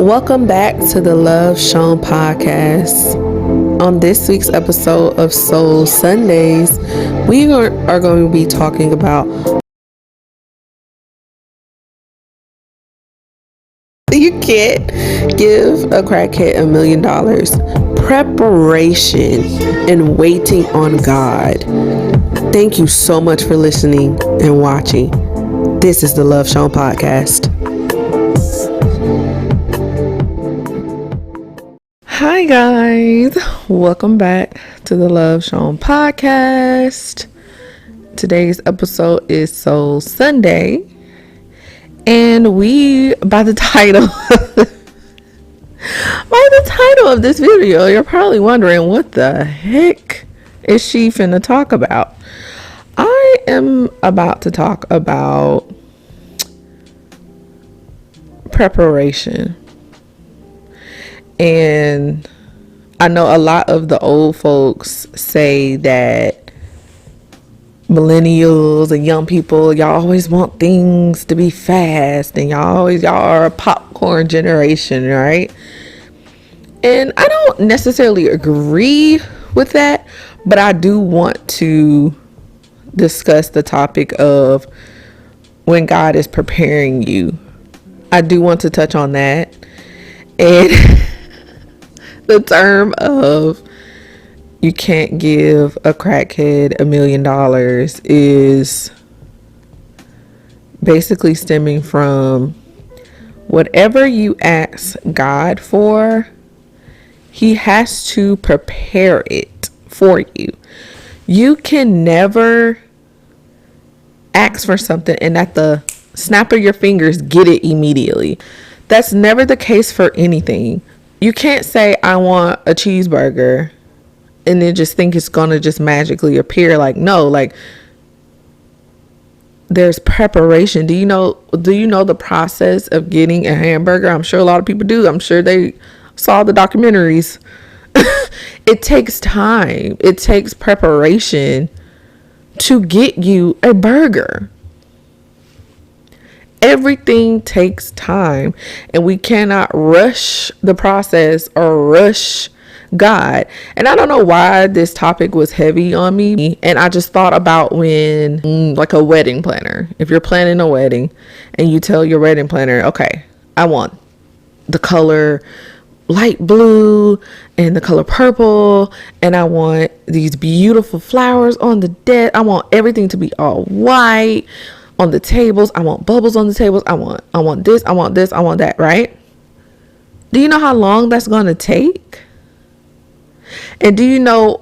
Welcome back to the Love Shown podcast. On this week's episode of Soul Sundays, we are going to be talking about you can't give a crackhead $1 million. Preparation and waiting on God. Thank you so much for listening and watching. This is the Love Shown podcast. Hi guys, welcome back to the Love Shown podcast. Today's episode is Soul Sunday, and we, by the title of this video, you're probably wondering what the heck is she finna talk about. I am about to talk about preparation. And I know a lot of the old folks say that millennials and young people, y'all always want things to be fast, and y'all are a popcorn generation, right? And I don't necessarily agree with that, but I do want to discuss the topic of when God is preparing you. I do want to touch on that. And the term of you can't give a crackhead $1 million is basically stemming from whatever you ask God for, He has to prepare it for you. You can never ask for something and at the snap of your fingers get it immediately. That's never the case for anything. You can't say, I want a cheeseburger, and then just think it's going to just magically appear. Like, no, like there's preparation. Do you know the process of getting a hamburger? I'm sure a lot of people do. I'm sure they saw the documentaries. It takes time. It takes preparation to get you a burger. Everything takes time, and we cannot rush the process or rush God. And I don't know why this topic was heavy on me. And I just thought about when, like a wedding planner, if you're planning a wedding and you tell your wedding planner, okay, I want the color light blue and the color purple, and I want these beautiful flowers on the deck. I want everything to be all white on the tables. I want bubbles on the tables. I want this, I want that, right? Do you know how long that's going to take? And do you know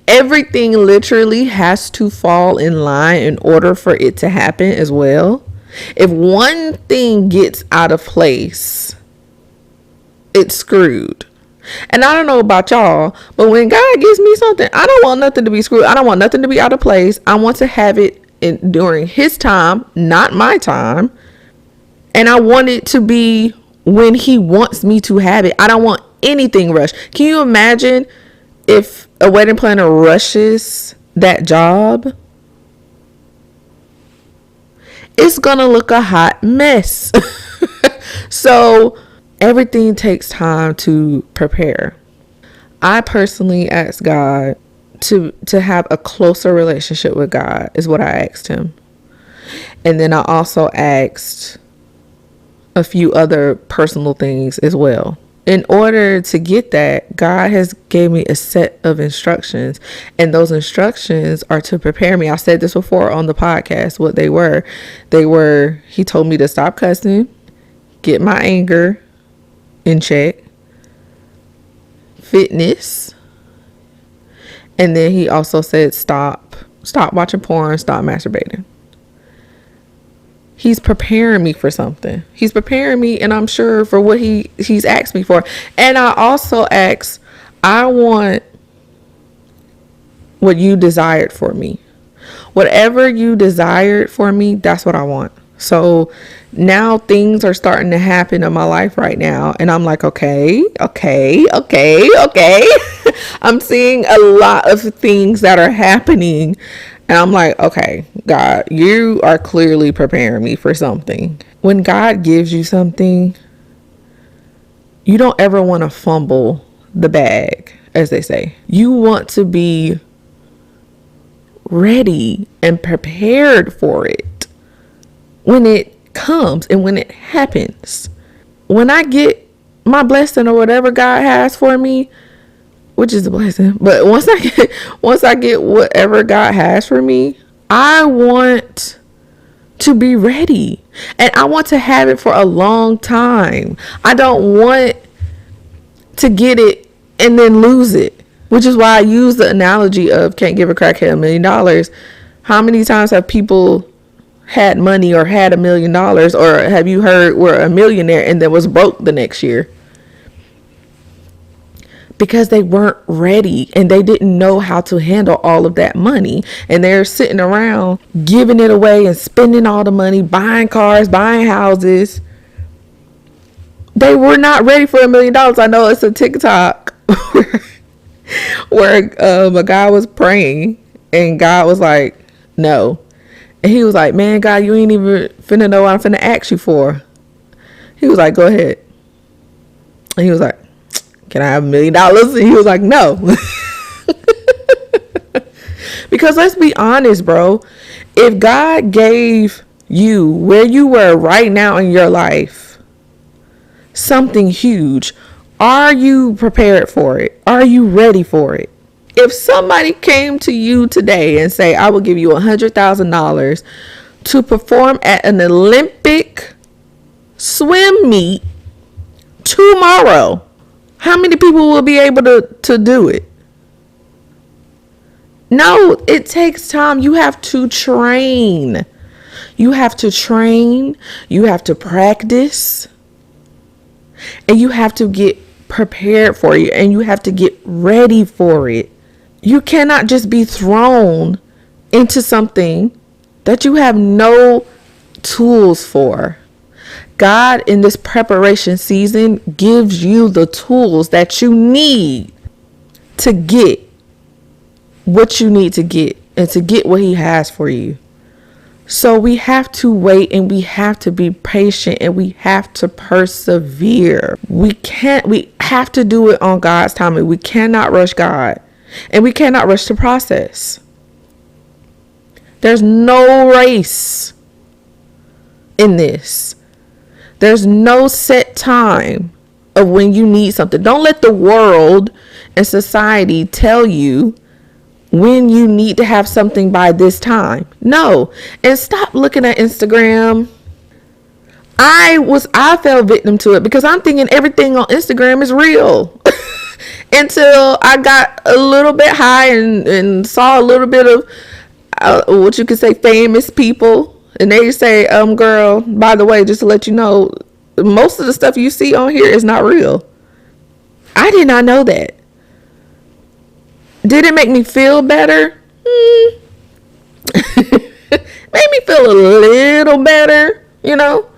everything literally has to fall in line in order for it to happen as well? If one thing gets out of place, it's screwed. And I don't know about y'all, but when God gives me something, I don't want nothing to be screwed. I don't want nothing to be out of place. I want to have it during His time, not my time. And I want it to be when He wants me to have it. I don't want anything rushed. Can you imagine if a wedding planner rushes that job? It's gonna look a hot mess. So everything takes time to prepare. I personally asked God to have a closer relationship with God, is what I asked Him. And then I also asked a few other personal things as well. In order to get that, God has gave me a set of instructions, and those instructions are to prepare me. I said this before on the podcast, what they were. He told me to stop cussing, get my anger in check, fitness, and then He also said stop watching porn, stop masturbating. He's preparing me for something. He's preparing me, and I'm sure for what he's asked me for. And I also asked, I want what you desired for me. Whatever you desired for me, that's what I want. So now things are starting to happen in my life right now, and I'm like, okay. I'm seeing a lot of things that are happening. And I'm like, okay, God, you are clearly preparing me for something. When God gives you something, You don't ever want to fumble the bag, as they say. You want to be ready and prepared for it when it comes and when it happens. When I get my blessing or whatever God has for me, which is a blessing, but once I get whatever God has for me, I want to be ready, and I want to have it for a long time. I don't want to get it and then lose it, which is why I use the analogy of can't give a crackhead $1 million. How many times have people had money or had $1 million, or have you heard were a millionaire and then was broke the next year? Because they weren't ready and they didn't know how to handle all of that money, and they're sitting around giving it away and spending all the money, buying cars, buying houses. They were not ready for $1 million. I know it's a TikTok where a guy was praying and God was like, no. And he was like, man, God, you ain't even finna know what I'm finna ask you for. He was like, go ahead. And he was like, can I have $1 million? And he was like, no. Because let's be honest, bro. If God gave you where you were right now in your life something huge, are you prepared for it? Are you ready for it? If somebody came to you today and say, I will give you $100,000 to perform at an Olympic swim meet tomorrow, how many people will be able to do it? No, it takes time. You have to train. You have to train. You have to practice. And you have to get prepared for it. And you have to get ready for it. You cannot just be thrown into something that you have no tools for. God, in this preparation season, gives you the tools that you need to get what you need to get and to get what he has for you. So we have to wait, and we have to be patient, and we have to persevere. We have to do it on God's timing. We cannot rush God, and we cannot rush the process. There's no race in this. There's no set time of when you need something. Don't let the world and society tell you when you need to have something by this time. No. And stop looking at Instagram. I fell victim to it because I'm thinking everything on Instagram is real. Until I got a little bit high and saw a little bit of what you could say famous people. And they say, girl, by the way, just to let you know, most of the stuff you see on here is not real. I did not know that. Did it make me feel better? Made me feel a little better, you know?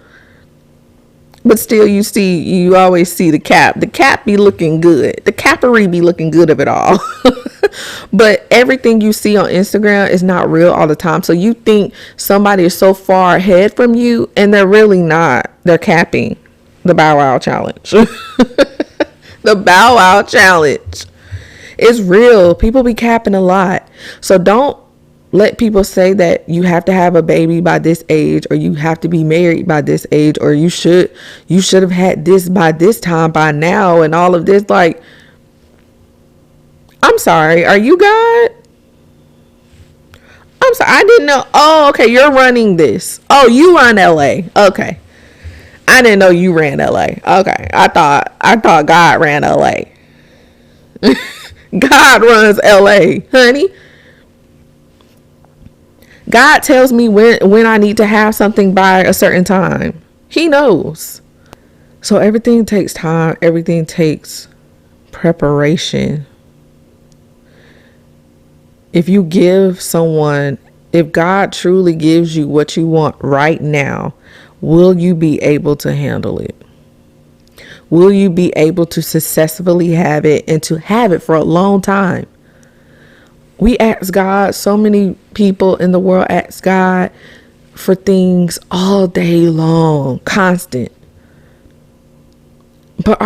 But still, you always see the cap. The cap be looking good. The cappery be looking good of it all. But everything you see on Instagram is not real all the time. So you think somebody is so far ahead from you, and they're really not. They're capping. The Bow Wow challenge. The Bow Wow challenge. It's real. People be capping a lot. So don't let people say that you have to have a baby by this age, or you have to be married by this age, or you should have had this by this time by now, and all of this. Like, I'm sorry, are you God? I'm sorry, I didn't know. Oh, okay, you're running this. Oh, you run LA. Okay. I didn't know you ran LA. Okay. I thought God ran LA. God runs LA, honey. God tells me when I need to have something by a certain time. He knows. So everything takes time. Everything takes preparation. If God truly gives you what you want right now, will you be able to handle it? Will you be able to successfully have it and to have it for a long time? We ask God, so many people in the world ask God for things all day long, constant. But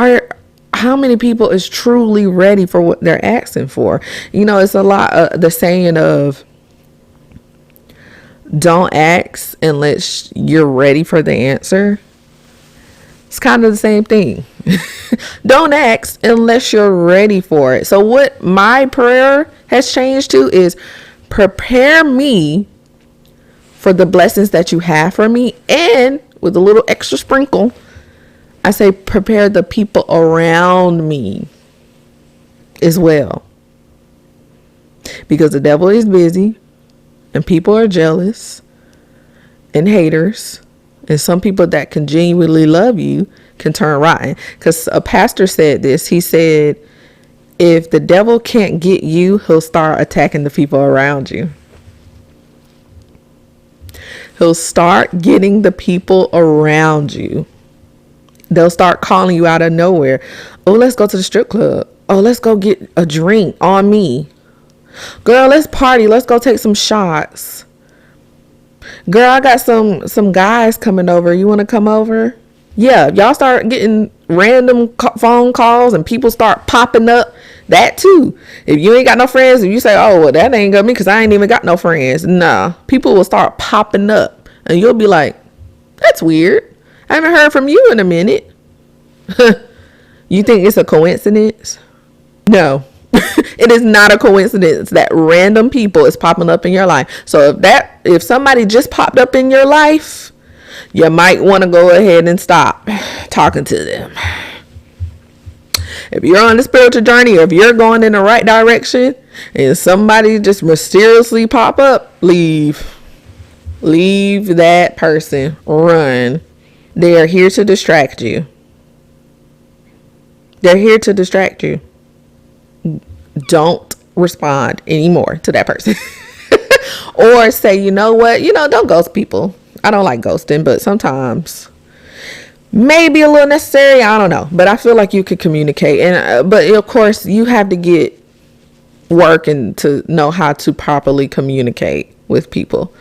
how many people is truly ready for what they're asking for? It's a lot of the saying of don't ask unless you're ready for the answer. It's kind of the same thing. Don't ask unless you're ready for it. So what my prayer has changed to is prepare me for the blessings that you have for me, and with a little extra sprinkle, I say prepare the people around me as well. Because the devil is busy and people are jealous and haters. And some people that can genuinely love you can turn rotten. Because a pastor said this. He said, if the devil can't get you, he'll start attacking the people around you. He'll start getting the people around you. They'll start calling you out of nowhere. Oh, let's go to the strip club. Oh, let's go get a drink on me. Girl, let's party. Let's go take some shots. Girl, I got some guys coming over. You want to come over? Yeah, y'all start getting random phone calls and people start popping up. That too. If you ain't got no friends, if you say, oh, well, that ain't got me because I ain't even got no friends. Nah, people will start popping up and you'll be like, that's weird. I haven't heard from you in a minute. You think it's a coincidence? No. It is not a coincidence that random people is popping up in your life. So if somebody just popped up in your life, you might want to go ahead and stop talking to them. If you're on the spiritual journey, or if you're going in the right direction and somebody just mysteriously pop up, leave that person. Run. They are here to distract you. They're here to distract you. Don't respond anymore to that person. Or say, you know what? Don't ghost people. I don't like ghosting, but sometimes maybe a little necessary. I don't know. But I feel like you could communicate. But of course, you have to get working to know how to properly communicate with people.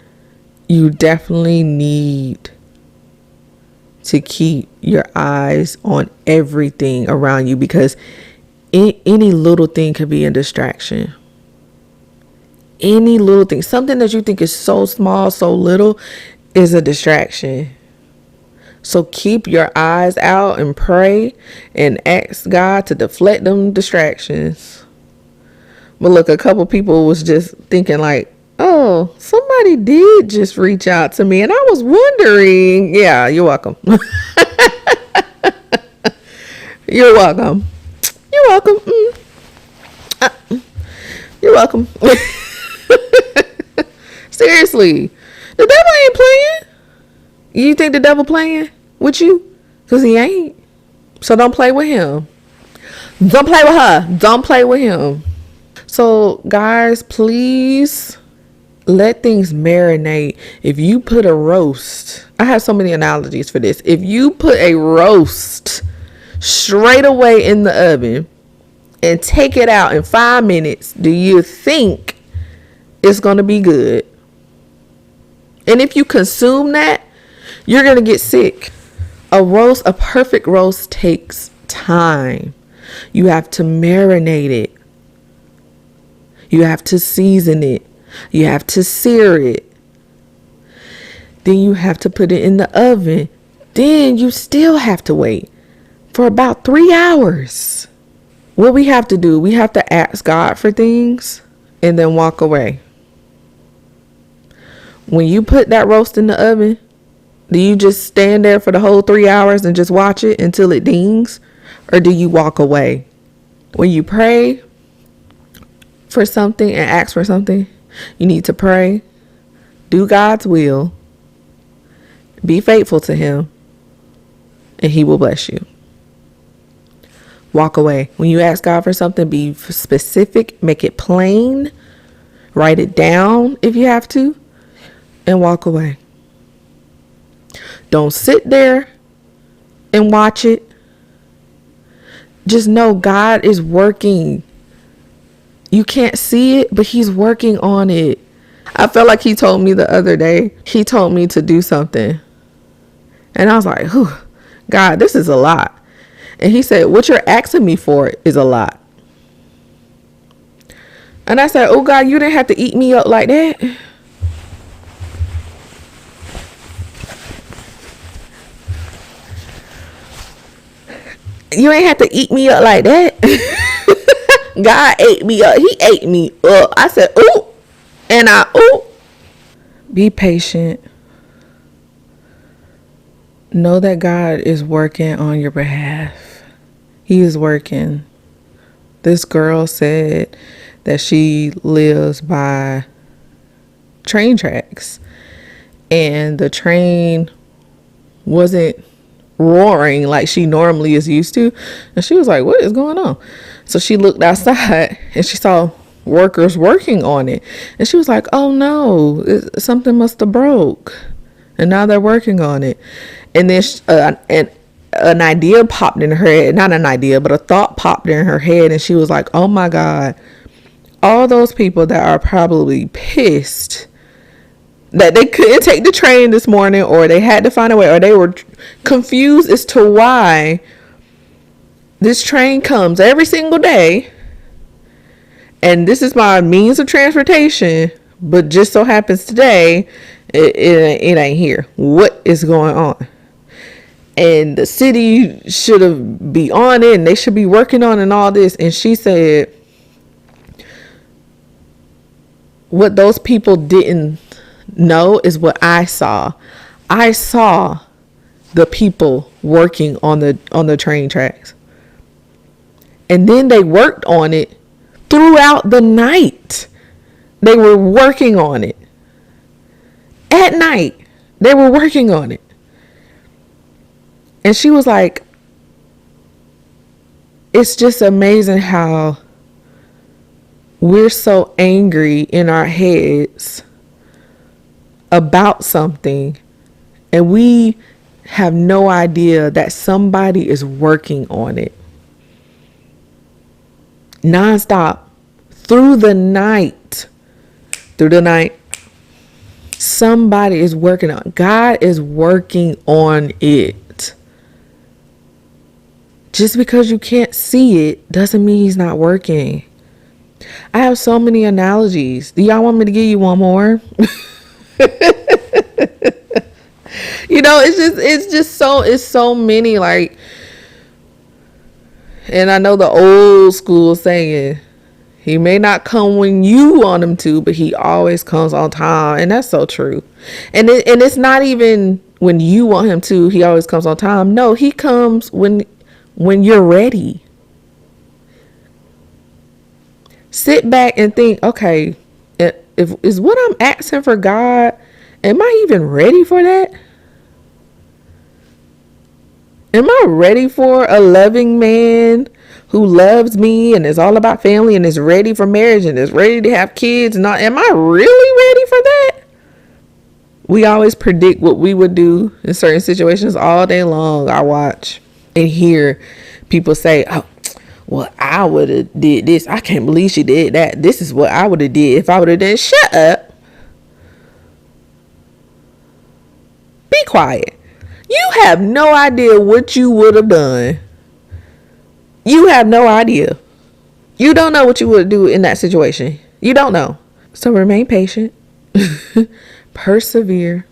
You definitely need to keep your eyes on everything around you, because any little thing could be a distraction. Any little thing, something that you think is so small, so little, is a distraction. So keep your eyes out and pray and ask God to deflect them distractions. But look, a couple people was just thinking like, oh, somebody did just reach out to me and I was wondering. Yeah, you're welcome. You're welcome. You're welcome. You're welcome. Seriously, the devil ain't playing. You think the devil playing with you? Because he ain't. So don't play with him. Don't play with her. Don't play with him. So guys, please let things marinate. If you put a roast, I have so many analogies for this. If you put a roast straight away in the oven and take it out in 5 minutes, do you think it's going to be good? And if you consume that, you're going to get sick. A perfect roast takes time. You have to marinate it. You have to season it. You have to sear it. Then you have to put it in the oven. Then you still have to wait for about 3 hours. What we have to do, we have to ask God for things and then walk away. When you put that roast in the oven, do you just stand there for the whole 3 hours and just watch it until it dings? Or do you walk away? When you pray for something and ask for something, you need to pray, do God's will, be faithful to him, and he will bless you. Walk away. When you ask God for something, be specific, make it plain, write it down if you have to, and walk away. Don't sit there and watch it. Just know God is working. You can't see it, but he's working on it. I felt like he told me the other day, he told me to do something. And I was like, God, this is a lot. And he said, what you're asking me for is a lot. And I said, oh God, you didn't have to eat me up like that. You ain't have to eat me up like that. God ate me up. He ate me up. I said, ooh. And ooh. Be patient. Know that God is working on your behalf. He is working. This girl said that she lives by train tracks. And the train wasn't roaring like she normally is used to. And she was like, what is going on? So she looked outside and she saw workers working on it. And she was like, oh no, something must have broke. And now they're working on it. And then an idea popped in her head. Not an idea, but a thought popped in her head. And she was like, oh my God, all those people that are probably pissed that they couldn't take the train this morning, or they had to find a way, or they were confused as to why this train comes every single day and this is my means of transportation, but just so happens today it ain't here. What is going on? And the city should have be on it and they should be working on and all this. And she said what those people didn't know is what I saw. I saw the people working on the train tracks. And then they worked on it throughout the night. They were working on it. At night, they were working on it. And she was like, it's just amazing how we're so angry in our heads about something and we have no idea that somebody is working on it nonstop through the night. Somebody is working on it. God is working on it. Just because you can't see it doesn't mean he's not working. I have so many analogies. Do y'all want me to give you one more? It's so many, like, and I know the old school saying, he may not come when you want him to, but he always comes on time. And that's so true. And it's not even when you want him to, he always comes on time. No, he comes when you're ready. Sit back and think, okay, if is what I'm asking for God, am I even ready for that? Am I ready for a loving man who loves me and is all about family and is ready for marriage and is ready to have kids? Am I really ready for that? We always predict what we would do in certain situations all day long. I watch and hear people say, oh, well, I would have did this. I can't believe she did that. This is what I would have did if I would have done. Shut up. Be quiet. You have no idea what you would have done. You have no idea. You don't know what you would do in that situation. You don't know. So remain patient. Persevere.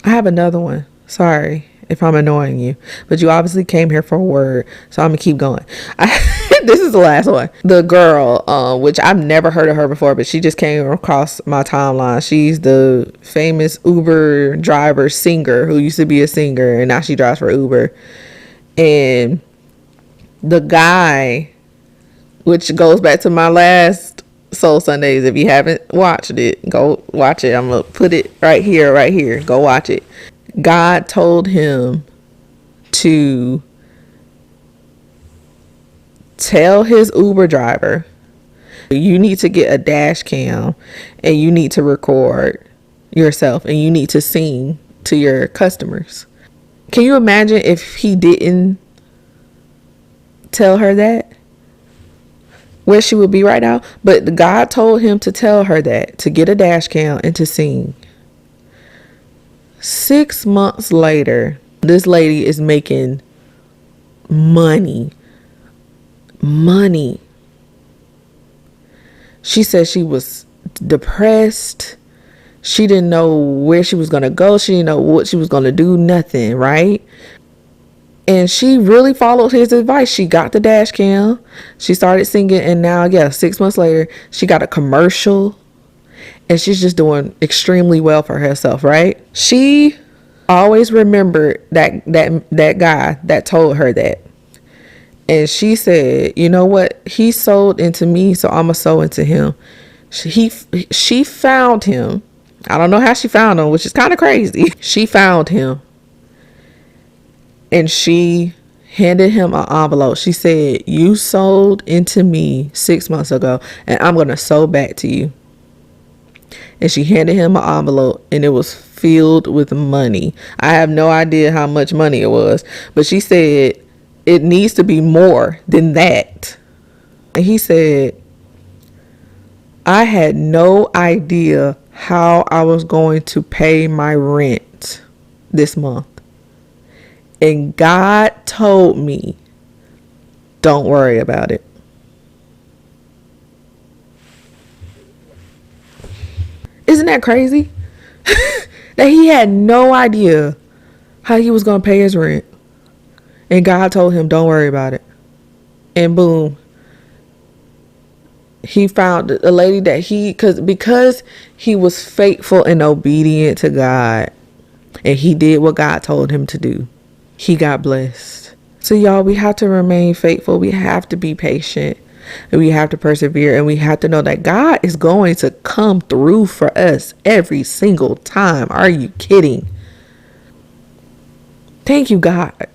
I have another one. Sorry if I'm annoying you, but you obviously came here for a word, so I'm gonna keep going. This is the last one. The girl, which I've never heard of her before, but she just came across my timeline. She's the famous Uber driver singer who used to be a singer and now she drives for Uber. And the guy, which goes back to my last Soul Sundays. If you haven't watched it, go watch it. I'm gonna put it right here. Go watch it. God told him to tell his Uber driver, you need to get a dash cam and you need to record yourself and you need to sing to your customers. Can you imagine if he didn't tell her that? Where she would be right now? But God told him to tell her that, to get a dash cam and to sing. 6 months later, This lady is making money. Money. She said she was depressed. She didn't know where she was going to go. She didn't know what she was going to do. Nothing, right? And she really followed his advice. She got the dash cam. She started singing. And now, 6 months later, she got a commercial. And she's just doing extremely well for herself, right? She always remembered that guy that told her that. And she said, you know what? He sold into me, so I'm going to sow into him. She found him. I don't know how she found him, which is kind of crazy. She found him. And she handed him an envelope. She said, you sold into me 6 months ago, and I'm going to sow back to you. And she handed him an envelope, and it was filled with money. I have no idea how much money it was, but she said, it needs to be more than that. And he said, I had no idea how I was going to pay my rent this month. And God told me, don't worry about it. Isn't that crazy? That he had no idea how he was going to pay his rent. And God told him, don't worry about it. And boom. He found a lady that because he was faithful and obedient to God. And he did what God told him to do. He got blessed. So y'all, we have to remain faithful. We have to be patient. And we have to persevere. And we have to know that God is going to come through for us every single time. Are you kidding? Thank you, God.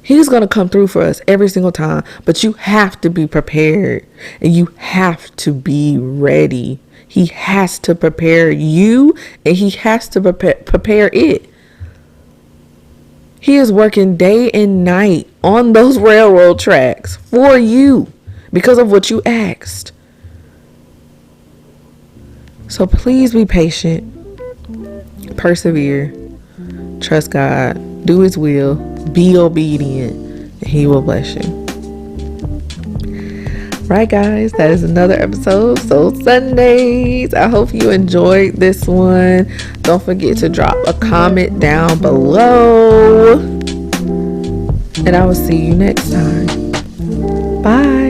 He's going to come through for us every single time. But you have to be prepared. And you have to be ready. He has to prepare you. And he has to prepare it. He is working day and night on those railroad tracks for you because of what you asked. So please be patient, persevere, trust God, do his will, be obedient, and he will bless you. Right, guys, that is another episode. So Sundays, I hope you enjoyed this one. Don't forget to drop a comment down below. And I will see you next time. Bye.